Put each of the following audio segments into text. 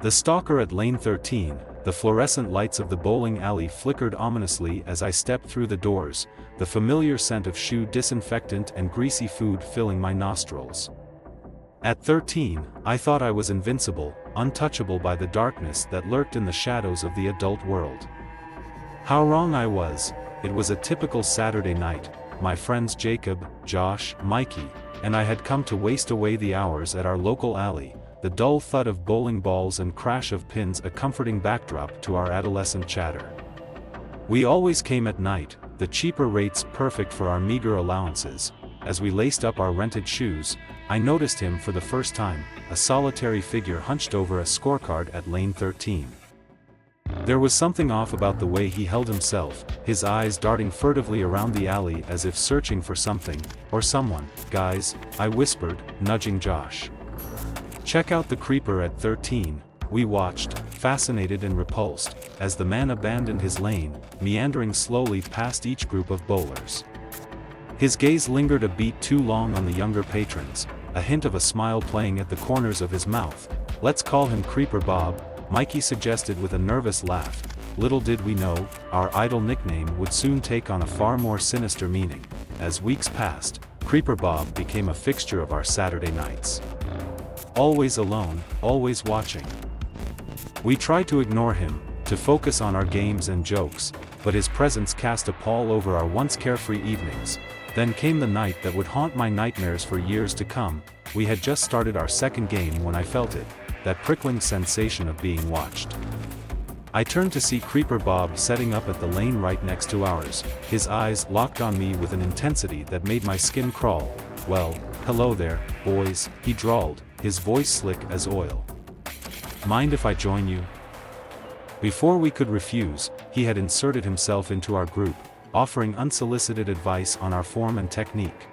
The stalker at lane 13, the fluorescent lights of the bowling alley flickered ominously as I stepped through the doors, the familiar scent of shoe disinfectant and greasy food filling my nostrils. At 13, I thought I was invincible, untouchable by the darkness that lurked in the shadows of the adult world. How wrong I was. It was a typical Saturday night, my friends Jacob, Josh, Mikey, and I had come to waste away the hours at our local alley, the dull thud of bowling balls and crash of pins a comforting backdrop to our adolescent chatter. We always came at night, the cheaper rates perfect for our meager allowances. As we laced up our rented shoes, I noticed him for the first time, a solitary figure hunched over a scorecard at lane 13. There was something off about the way he held himself, his eyes darting furtively around the alley as if searching for something, or someone. "Guys," I whispered, nudging Josh. "Check out the creeper at 13, we watched, fascinated and repulsed, as the man abandoned his lane, meandering slowly past each group of bowlers. His gaze lingered a beat too long on the younger patrons, a hint of a smile playing at the corners of his mouth. "Let's call him Creeper Bob," Mikey suggested with a nervous laugh. Little did we know, our idle nickname would soon take on a far more sinister meaning. As weeks passed, Creeper Bob became a fixture of our Saturday nights. Always alone, always watching. We tried to ignore him, to focus on our games and jokes, but his presence cast a pall over our once carefree evenings. Then came the night that would haunt my nightmares for years to come. We had just started our second game when I felt it, that prickling sensation of being watched. I turned to see Creeper Bob setting up at the lane right next to ours, his eyes locked on me with an intensity that made my skin crawl. "Well, hello there, boys," he drawled, his voice slick as oil. "Mind if I join you?" Before we could refuse, he had inserted himself into our group, offering unsolicited advice on our form and technique.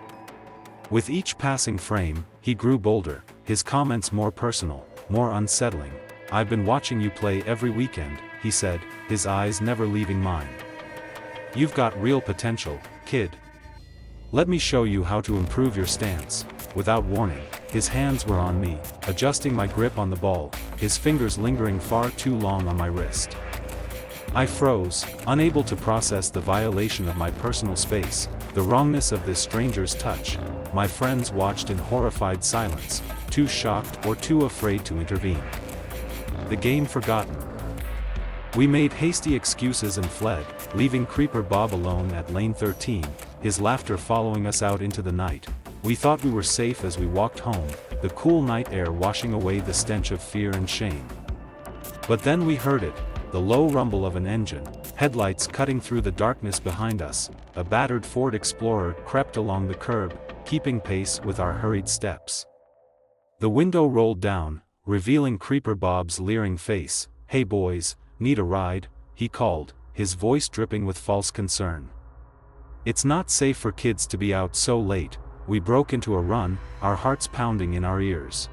With each passing frame, he grew bolder, his comments more personal, more unsettling. "I've been watching you play every weekend," he said, his eyes never leaving mine. "You've got real potential, kid. Let me show you how to improve your stance." Without warning, his hands were on me, adjusting my grip on the ball, his fingers lingering far too long on my wrist. I froze, unable to process the violation of my personal space, the wrongness of this stranger's touch. My friends watched in horrified silence, too shocked or too afraid to intervene. The game forgotten. We made hasty excuses and fled, leaving Creeper Bob alone at lane 13, his laughter following us out into the night. We thought we were safe as we walked home, the cool night air washing away the stench of fear and shame. But then we heard it, the low rumble of an engine, headlights cutting through the darkness behind us. A battered Ford Explorer crept along the curb, keeping pace with our hurried steps. The window rolled down, revealing Creeper Bob's leering face. "Hey boys, need a ride?" he called, his voice dripping with false concern. "It's not safe for kids to be out so late." We broke into a run, our hearts pounding in our ears.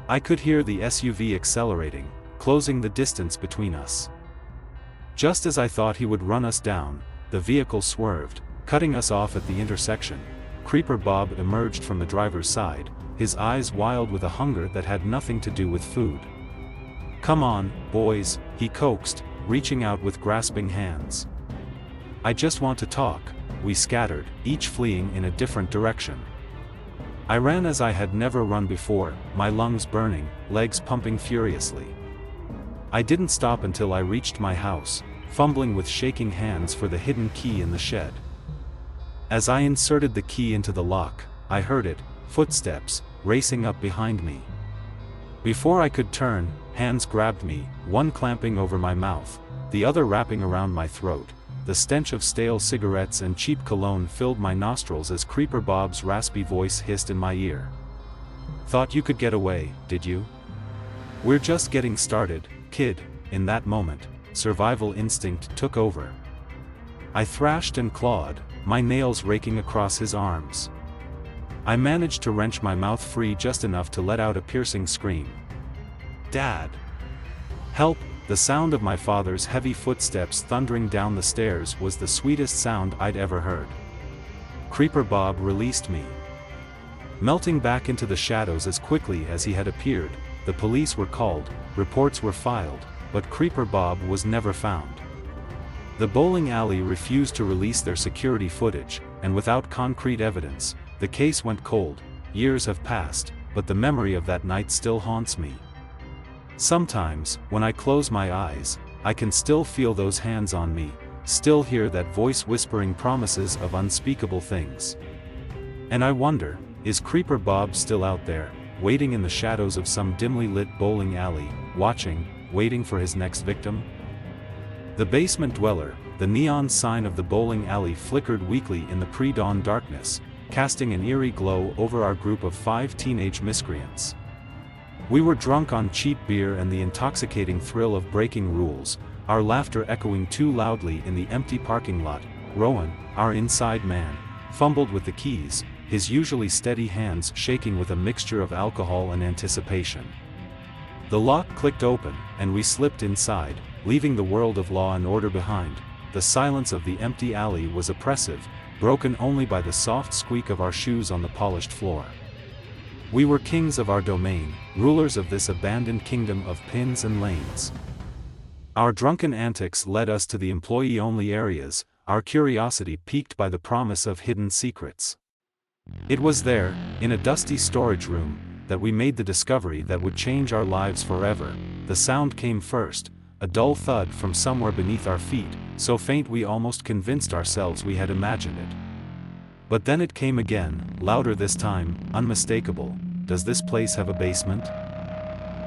I could hear the SUV accelerating, closing the distance between us. Just as I thought he would run us down, the vehicle swerved, cutting us off at the intersection. Creeper Bob emerged from the driver's side, his eyes wild with a hunger that had nothing to do with food. "Come on, boys," he coaxed, reaching out with grasping hands. "I just want to talk." We scattered, each fleeing in a different direction. I ran as I had never run before, my lungs burning, legs pumping furiously. I didn't stop until I reached my house, fumbling with shaking hands for the hidden key in the shed. As I inserted the key into the lock, I heard it, footsteps, racing up behind me. Before I could turn, hands grabbed me, one clamping over my mouth, the other wrapping around my throat. The stench of stale cigarettes and cheap cologne filled my nostrils as Creeper Bob's raspy voice hissed in my ear. "Thought you could get away, did you? We're just getting started, kid." In that moment, survival instinct took over. I thrashed and clawed, my nails raking across his arms. I managed to wrench my mouth free just enough to let out a piercing scream. "Dad! Help!" The sound of my father's heavy footsteps thundering down the stairs was the sweetest sound I'd ever heard. Creeper Bob released me. Melting back into the shadows as quickly as he had appeared, the police were called, reports were filed, but Creeper Bob was never found. The bowling alley refused to release their security footage, and without concrete evidence, the case went cold. Years have passed, but the memory of that night still haunts me. Sometimes, when I close my eyes, I can still feel those hands on me, still hear that voice whispering promises of unspeakable things. And I wonder, is Creeper Bob still out there, waiting in the shadows of some dimly lit bowling alley, waiting for his next victim? The basement dweller, the neon sign of the bowling alley flickered weakly in the pre-dawn darkness, casting an eerie glow over our group of 5 teenage miscreants. We were drunk on cheap beer and the intoxicating thrill of breaking rules, our laughter echoing too loudly in the empty parking lot. Rowan, our inside man, fumbled with the keys, his usually steady hands shaking with a mixture of alcohol and anticipation. The lock clicked open, and we slipped inside, leaving the world of law and order behind. The silence of the empty alley was oppressive, broken only by the soft squeak of our shoes on the polished floor. We were kings of our domain, rulers of this abandoned kingdom of pins and lanes. Our drunken antics led us to the employee-only areas, our curiosity piqued by the promise of hidden secrets. It was there, in a dusty storage room, that we made the discovery that would change our lives forever. The sound came first, a dull thud from somewhere beneath our feet, so faint we almost convinced ourselves we had imagined it. But then it came again, louder this time, unmistakable. Does this place have a basement?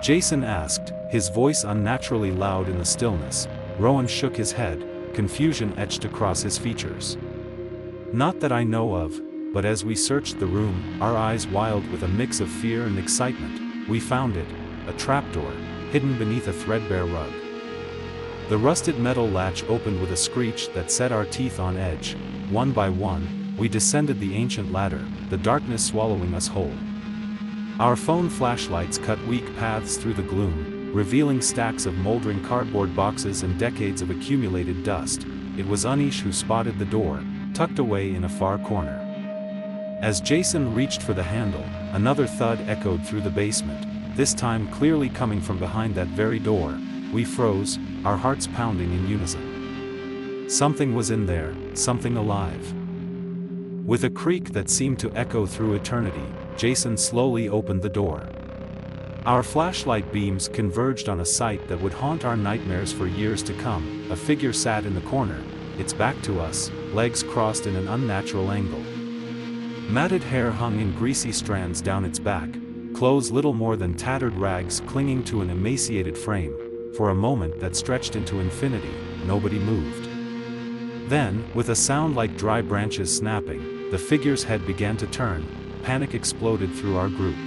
Jason asked, his voice unnaturally loud in the stillness. Rowan shook his head, confusion etched across his features. Not that I know of, but as we searched the room, our eyes wild with a mix of fear and excitement, we found it, a trapdoor, hidden beneath a threadbare rug. The rusted metal latch opened with a screech that set our teeth on edge. One by one, we descended the ancient ladder, the darkness swallowing us whole. Our phone flashlights cut weak paths through the gloom, revealing stacks of moldering cardboard boxes and decades of accumulated dust. It was Anish who spotted the door, tucked away in a far corner. As Jason reached for the handle, another thud echoed through the basement, this time clearly coming from behind that very door. We froze, our hearts pounding in unison. Something was in there, something alive. With a creak that seemed to echo through eternity, Jason slowly opened the door. Our flashlight beams converged on a sight that would haunt our nightmares for years to come. A figure sat in the corner, its back to us, legs crossed in an unnatural angle. Matted hair hung in greasy strands down its back, clothes little more than tattered rags clinging to an emaciated frame. For a moment that stretched into infinity, nobody moved. Then, with a sound like dry branches snapping, the figure's head began to turn. Panic exploded through our group.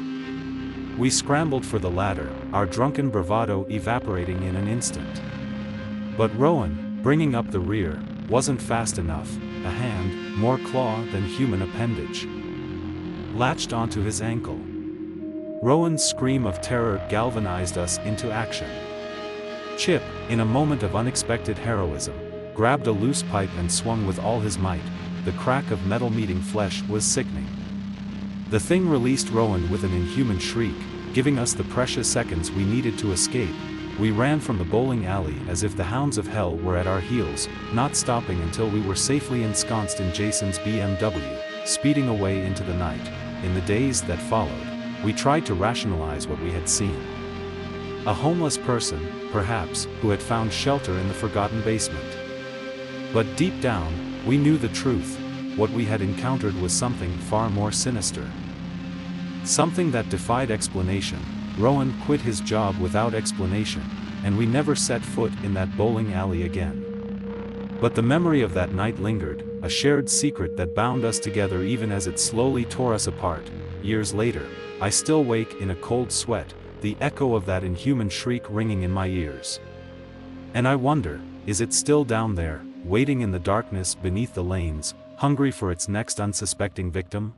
We scrambled for the ladder, our drunken bravado evaporating in an instant. But Rowan, bringing up the rear, wasn't fast enough. A hand, more claw than human appendage, latched onto his ankle. Rowan's scream of terror galvanized us into action. Chip, in a moment of unexpected heroism, grabbed a loose pipe and swung with all his might. The crack of metal meeting flesh was sickening. The thing released Rowan with an inhuman shriek, giving us the precious seconds we needed to escape. We ran from the bowling alley as if the hounds of hell were at our heels, not stopping until we were safely ensconced in Jason's BMW, speeding away into the night. In the days that followed, we tried to rationalize what we had seen. A homeless person, perhaps, who had found shelter in the forgotten basement. But deep down, we knew the truth. What we had encountered was something far more sinister. Something that defied explanation. Rowan quit his job without explanation, and we never set foot in that bowling alley again. But the memory of that night lingered, a shared secret that bound us together even as it slowly tore us apart. Years later, I still wake in a cold sweat, the echo of that inhuman shriek ringing in my ears. And I wonder, is it still down there, waiting in the darkness beneath the lanes, hungry for its next unsuspecting victim?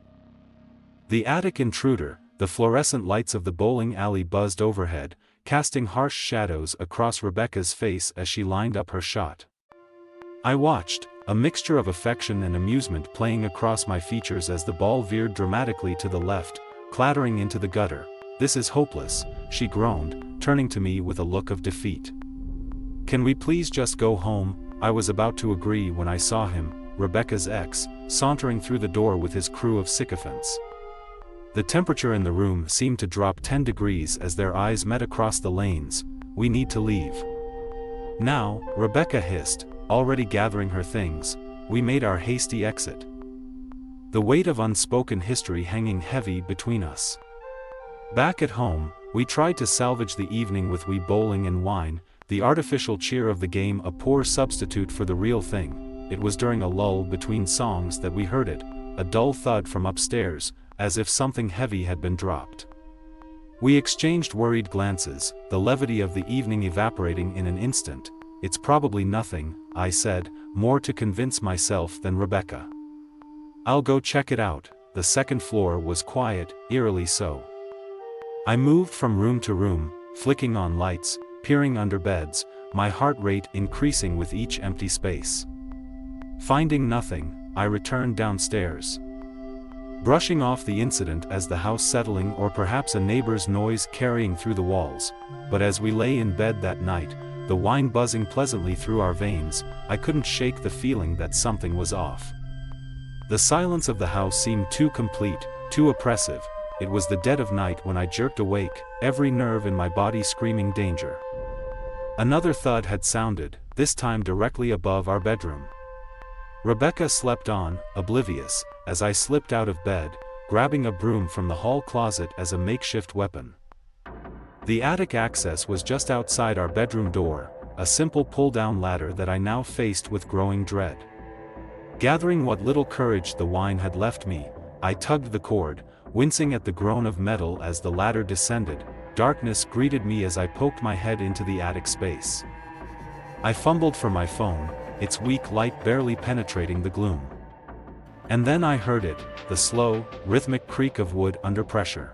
The attic intruder. The fluorescent lights of the bowling alley buzzed overhead, casting harsh shadows across Rebecca's face as she lined up her shot. I watched, a mixture of affection and amusement playing across my features as the ball veered dramatically to the left, clattering into the gutter. "This is hopeless," she groaned, turning to me with a look of defeat. "Can we please just go home?" I was about to agree when I saw him, Rebecca's ex, sauntering through the door with his crew of sycophants. The temperature in the room seemed to drop 10 degrees as their eyes met across the lanes. "We need to leave now," Rebecca hissed, already gathering her things. We made our hasty exit, the weight of unspoken history hanging heavy between us. Back at home, we tried to salvage the evening with Wii bowling and wine, the artificial cheer of the game a poor substitute for the real thing. It was during a lull between songs that we heard it, a dull thud from upstairs, as if something heavy had been dropped. We exchanged worried glances, the levity of the evening evaporating in an instant. "It's probably nothing," I said, more to convince myself than Rebecca. "I'll go check it out." The second floor was quiet, eerily so. I moved from room to room, flicking on lights, peering under beds, my heart rate increasing with each empty space. Finding nothing, I returned downstairs, brushing off the incident as the house settling or perhaps a neighbor's noise carrying through the walls. But as we lay in bed that night, the wine buzzing pleasantly through our veins, I couldn't shake the feeling that something was off. The silence of the house seemed too complete, too oppressive. It was the dead of night when I jerked awake, every nerve in my body screaming danger. Another thud had sounded, this time directly above our bedroom. Rebecca slept on, oblivious, as I slipped out of bed, grabbing a broom from the hall closet as a makeshift weapon. The attic access was just outside our bedroom door, a simple pull-down ladder that I now faced with growing dread. Gathering what little courage the wine had left me, I tugged the cord, wincing at the groan of metal as the ladder descended. Darkness greeted me as I poked my head into the attic space. I fumbled for my phone, its weak light barely penetrating the gloom. And then I heard it, the slow, rhythmic creak of wood under pressure.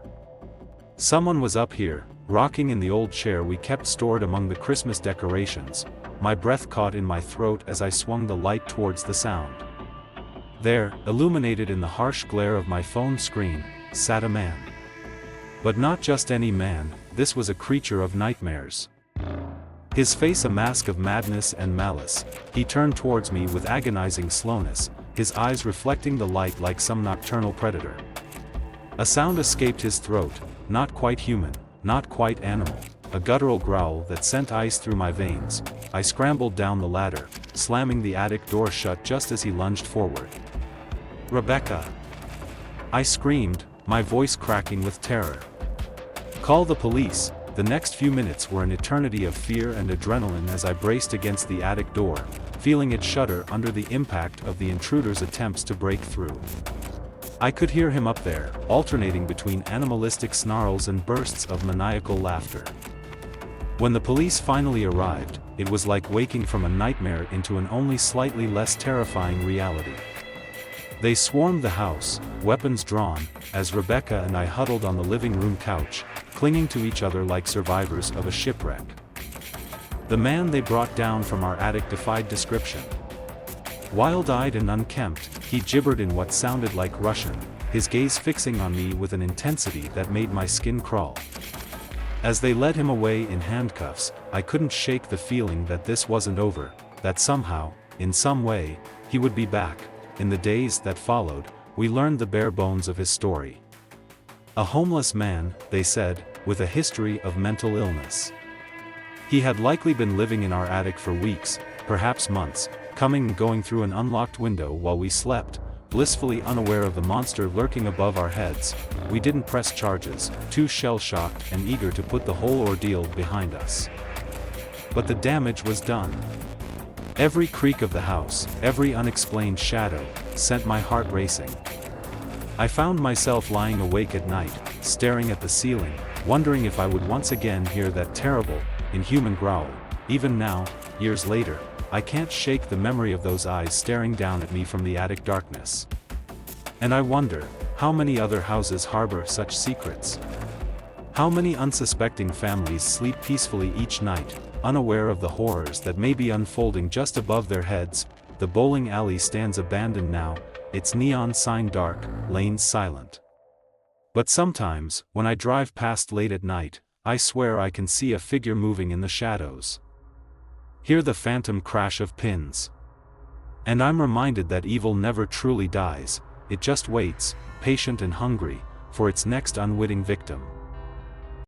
Someone was up here, rocking in the old chair we kept stored among the Christmas decorations. My breath caught in my throat as I swung the light towards the sound. There, illuminated in the harsh glare of my phone screen, sat a man. But not just any man, this was a creature of nightmares. His face a mask of madness and malice, he turned towards me with agonizing slowness, his eyes reflecting the light like some nocturnal predator. A sound escaped his throat, not quite human, not quite animal, a guttural growl that sent ice through my veins. I scrambled down the ladder, slamming the attic door shut just as he lunged forward. "Rebecca!" I screamed, my voice cracking with terror. "Call the police." The next few minutes were an eternity of fear and adrenaline as I braced against the attic door, feeling it shudder under the impact of the intruder's attempts to break through. I could hear him up there, alternating between animalistic snarls and bursts of maniacal laughter. When the police finally arrived, it was like waking from a nightmare into an only slightly less terrifying reality. They swarmed the house, weapons drawn, as Rebecca and I huddled on the living room couch, clinging to each other like survivors of a shipwreck. The man they brought down from our attic defied description. Wild-eyed and unkempt, he gibbered in what sounded like Russian, his gaze fixing on me with an intensity that made my skin crawl. As they led him away in handcuffs, I couldn't shake the feeling that this wasn't over, that somehow, in some way, he would be back. In the days that followed, we learned the bare bones of his story. A homeless man, they said, with a history of mental illness. He had likely been living in our attic for weeks, perhaps months, coming and going through an unlocked window while we slept, blissfully unaware of the monster lurking above our heads. We didn't press charges, too shell-shocked and eager to put the whole ordeal behind us. But the damage was done. Every creak of the house, every unexplained shadow, sent my heart racing. I found myself lying awake at night, staring at the ceiling, wondering if I would once again hear that terrible, inhuman growl. Even now, years later, I can't shake the memory of those eyes staring down at me from the attic darkness. And I wonder, how many other houses harbor such secrets? How many unsuspecting families sleep peacefully each night, unaware of the horrors that may be unfolding just above their heads? The bowling alley stands abandoned now, its neon sign dark, lanes silent. But sometimes, when I drive past late at night, I swear I can see a figure moving in the shadows. Hear the phantom crash of pins. And I'm reminded that evil never truly dies, it just waits, patient and hungry, for its next unwitting victim.